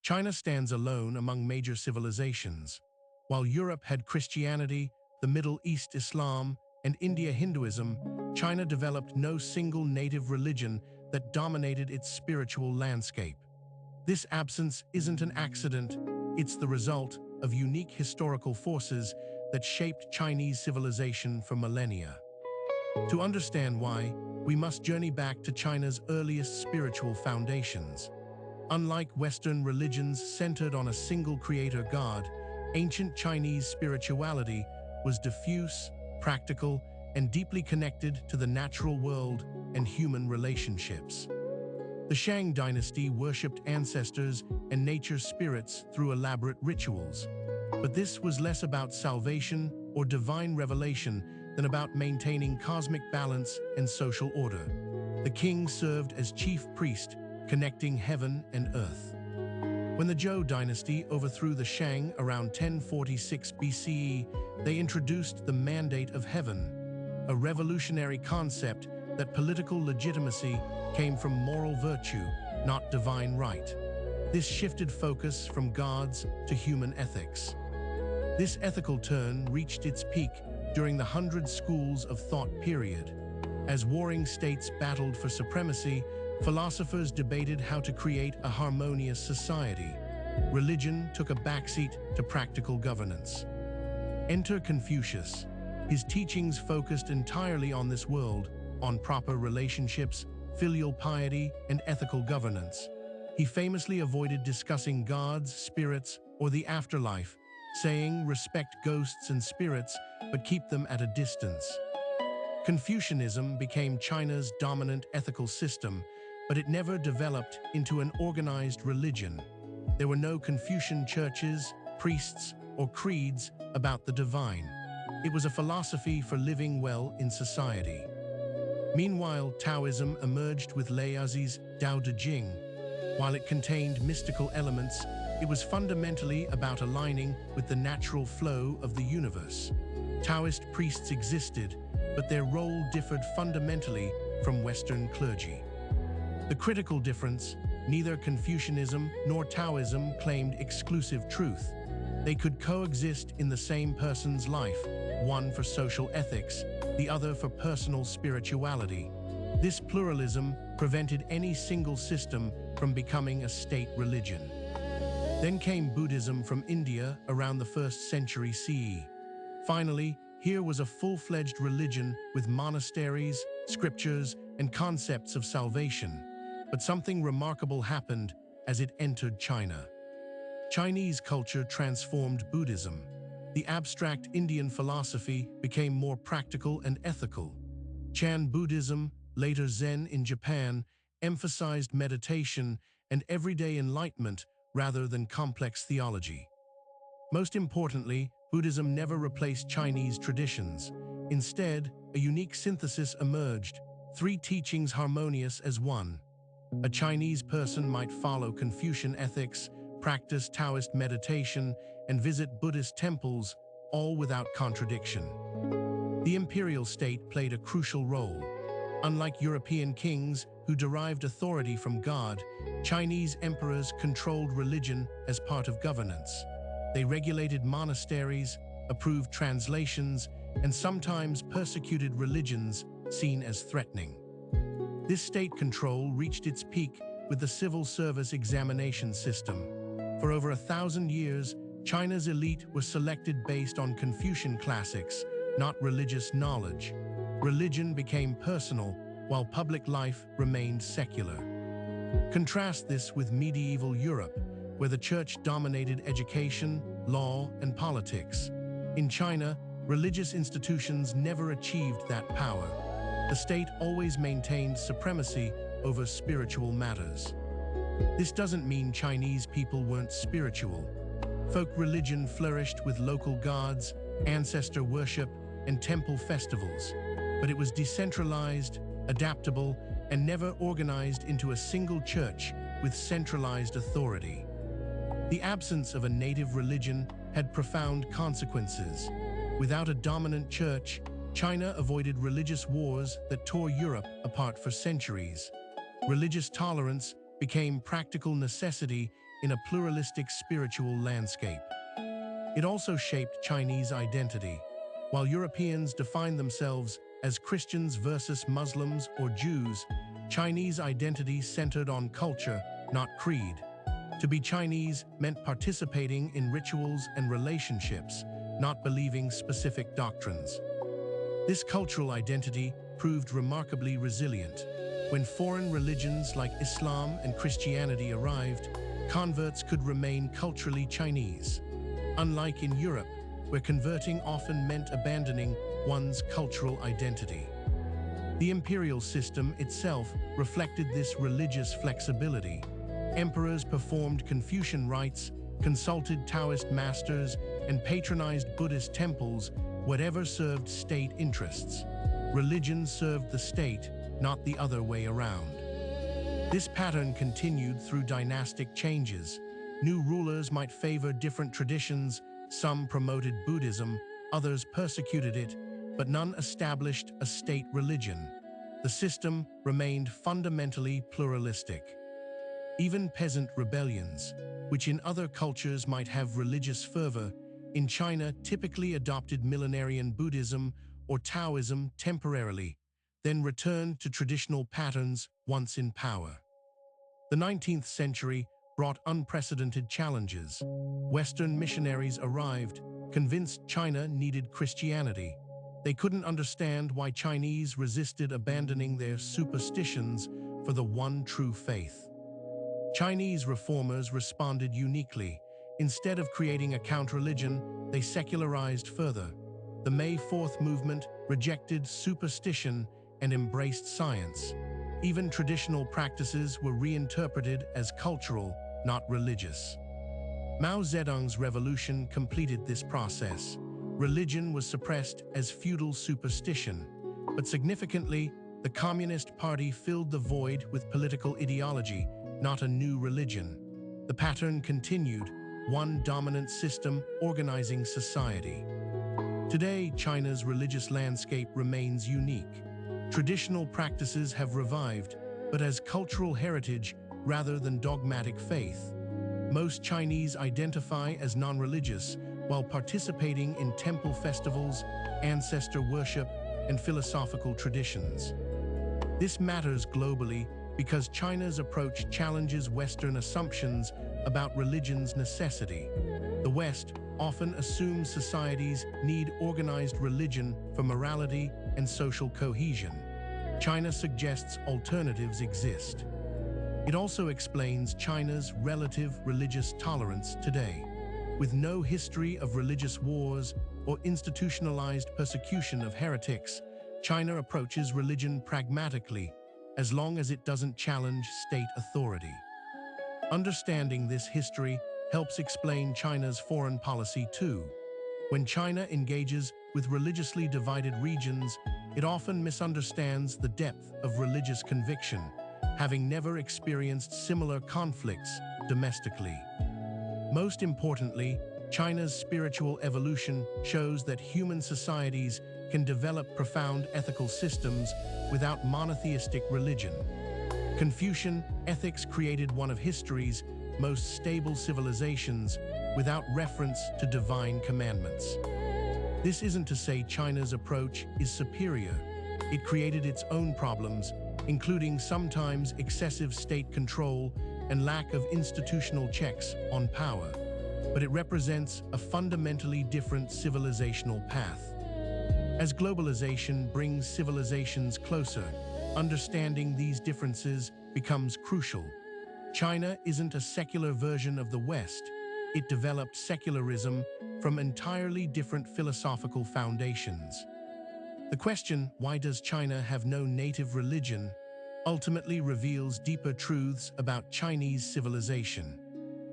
China stands alone among major civilizations. While Europe had Christianity, the Middle East Islam, and India Hinduism, China developed no single native religion that dominated its spiritual landscape. This absence isn't an accident, it's the result of unique historical forces that shaped Chinese civilization for millennia. To understand why, we must journey back to China's earliest spiritual foundations. Unlike Western religions centered on a single creator god, ancient Chinese spirituality was diffuse, practical, and deeply connected to the natural world and human relationships. The Shang dynasty worshipped ancestors and nature spirits through elaborate rituals. But this was less about salvation or divine revelation than about maintaining cosmic balance and social order. The king served as chief priest, connecting heaven and earth. When the Zhou dynasty overthrew the Shang around 1046 BCE, they introduced the Mandate of Heaven, a revolutionary concept that political legitimacy came from moral virtue, not divine right. This shifted focus from gods to human ethics. This ethical turn reached its peak during the Hundred Schools of Thought period. As warring states battled for supremacy, philosophers debated how to create a harmonious society. Religion took a backseat to practical governance. Enter Confucius. His teachings focused entirely on this world, on proper relationships, filial piety, and ethical governance. He famously avoided discussing gods, spirits, or the afterlife, saying, "Respect ghosts and spirits, but keep them at a distance." Confucianism became China's dominant ethical system, but it never developed into an organized religion. There were no Confucian churches, priests, or creeds about the divine. It was a philosophy for living well in society. Meanwhile, Taoism emerged with Laozi's Tao Te Ching. While it contained mystical elements, it was fundamentally about aligning with the natural flow of the universe. Taoist priests existed, but their role differed fundamentally from Western clergy. The critical difference: neither Confucianism nor Taoism claimed exclusive truth. They could coexist in the same person's life, one for social ethics, the other for personal spirituality. This pluralism prevented any single system from becoming a state religion. Then came Buddhism from India around the 1st century CE. Finally, here was a full-fledged religion with monasteries, scriptures, and concepts of salvation. But something remarkable happened as it entered China. Chinese culture transformed Buddhism. The abstract Indian philosophy became more practical and ethical. Chan Buddhism, later Zen in Japan, emphasized meditation and everyday enlightenment rather than complex theology. Most importantly, Buddhism never replaced Chinese traditions. Instead, a unique synthesis emerged, 3 teachings harmonious as one. A Chinese person might follow Confucian ethics, practice Taoist meditation, and visit Buddhist temples, all without contradiction. The imperial state played a crucial role. Unlike European kings, who derived authority from God, Chinese emperors controlled religion as part of governance. They regulated monasteries, approved translations, and sometimes persecuted religions seen as threatening. This state control reached its peak with the civil service examination system. For over 1,000 years, China's elite was selected based on Confucian classics, not religious knowledge. Religion became personal, while public life remained secular. Contrast this with medieval Europe, where the church dominated education, law, and politics. In China, religious institutions never achieved that power. The state always maintained supremacy over spiritual matters. This doesn't mean Chinese people weren't spiritual. Folk religion flourished with local gods, ancestor worship, and temple festivals, but it was decentralized, adaptable, and never organized into a single church with centralized authority. The absence of a native religion had profound consequences. Without a dominant church, China avoided religious wars that tore Europe apart for centuries. Religious tolerance became practical necessity in a pluralistic spiritual landscape. It also shaped Chinese identity. While Europeans defined themselves as Christians versus Muslims or Jews, Chinese identity centered on culture, not creed. To be Chinese meant participating in rituals and relationships, not believing specific doctrines. This cultural identity proved remarkably resilient. When foreign religions like Islam and Christianity arrived, converts could remain culturally Chinese. Unlike in Europe, where converting often meant abandoning one's cultural identity. The imperial system itself reflected this religious flexibility. Emperors performed Confucian rites, consulted Taoist masters, and patronized Buddhist temples, whatever served state interests. Religion served the state, not the other way around. This pattern continued through dynastic changes. New rulers might favor different traditions, some promoted Buddhism, others persecuted it, but none established a state religion. The system remained fundamentally pluralistic. Even peasant rebellions, which in other cultures might have religious fervor, in China typically adopted millenarian Buddhism or Taoism temporarily, then returned to traditional patterns once in power. The 19th century brought unprecedented challenges. Western missionaries arrived, convinced China needed Christianity. They couldn't understand why Chinese resisted abandoning their superstitions for the one true faith. Chinese reformers responded uniquely. Instead of creating a counter-religion, they secularized further. The May 4th movement rejected superstition and embraced science. Even traditional practices were reinterpreted as cultural, not religious. Mao Zedong's revolution completed this process. Religion was suppressed as feudal superstition, but significantly, the Communist Party filled the void with political ideology, not a new religion. The pattern continued, one dominant system organizing society. Today, China's religious landscape remains unique. Traditional practices have revived, but as cultural heritage rather than dogmatic faith. Most Chinese identify as non-religious while participating in temple festivals, ancestor worship, and philosophical traditions. This matters globally because China's approach challenges Western assumptions about religion's necessity. The West often assumes societies need organized religion for morality and social cohesion. China suggests alternatives exist. It also explains China's relative religious tolerance today. With no history of religious wars or institutionalized persecution of heretics, China approaches religion pragmatically, as long as it doesn't challenge state authority. Understanding this history helps explain China's foreign policy too. When China engages with religiously divided regions, it often misunderstands the depth of religious conviction, having never experienced similar conflicts domestically. Most importantly, China's spiritual evolution shows that human societies can develop profound ethical systems without monotheistic religion. Confucian ethics created one of history's most stable civilizations without reference to divine commandments. This isn't to say China's approach is superior. It created its own problems, including sometimes excessive state control and lack of institutional checks on power. But it represents a fundamentally different civilizational path. As globalization brings civilizations closer, understanding these differences becomes crucial. China isn't a secular version of the West. It developed secularism from entirely different philosophical foundations. The question, why does China have no native religion, ultimately reveals deeper truths about Chinese civilization.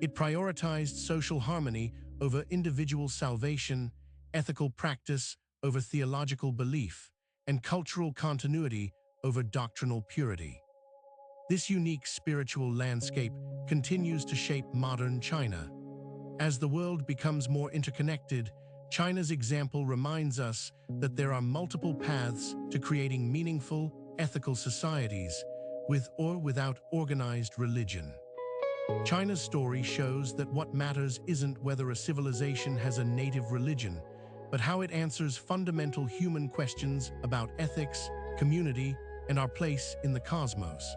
It prioritized social harmony over individual salvation, ethical practice over theological belief, and cultural continuity over doctrinal purity. This unique spiritual landscape continues to shape modern China. As the world becomes more interconnected, China's example reminds us that there are multiple paths to creating meaningful, ethical societies, with or without organized religion. China's story shows that what matters isn't whether a civilization has a native religion, but how it answers fundamental human questions about ethics, community, and our place in the cosmos.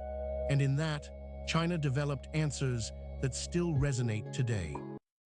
And in that, China developed answers that still resonate today.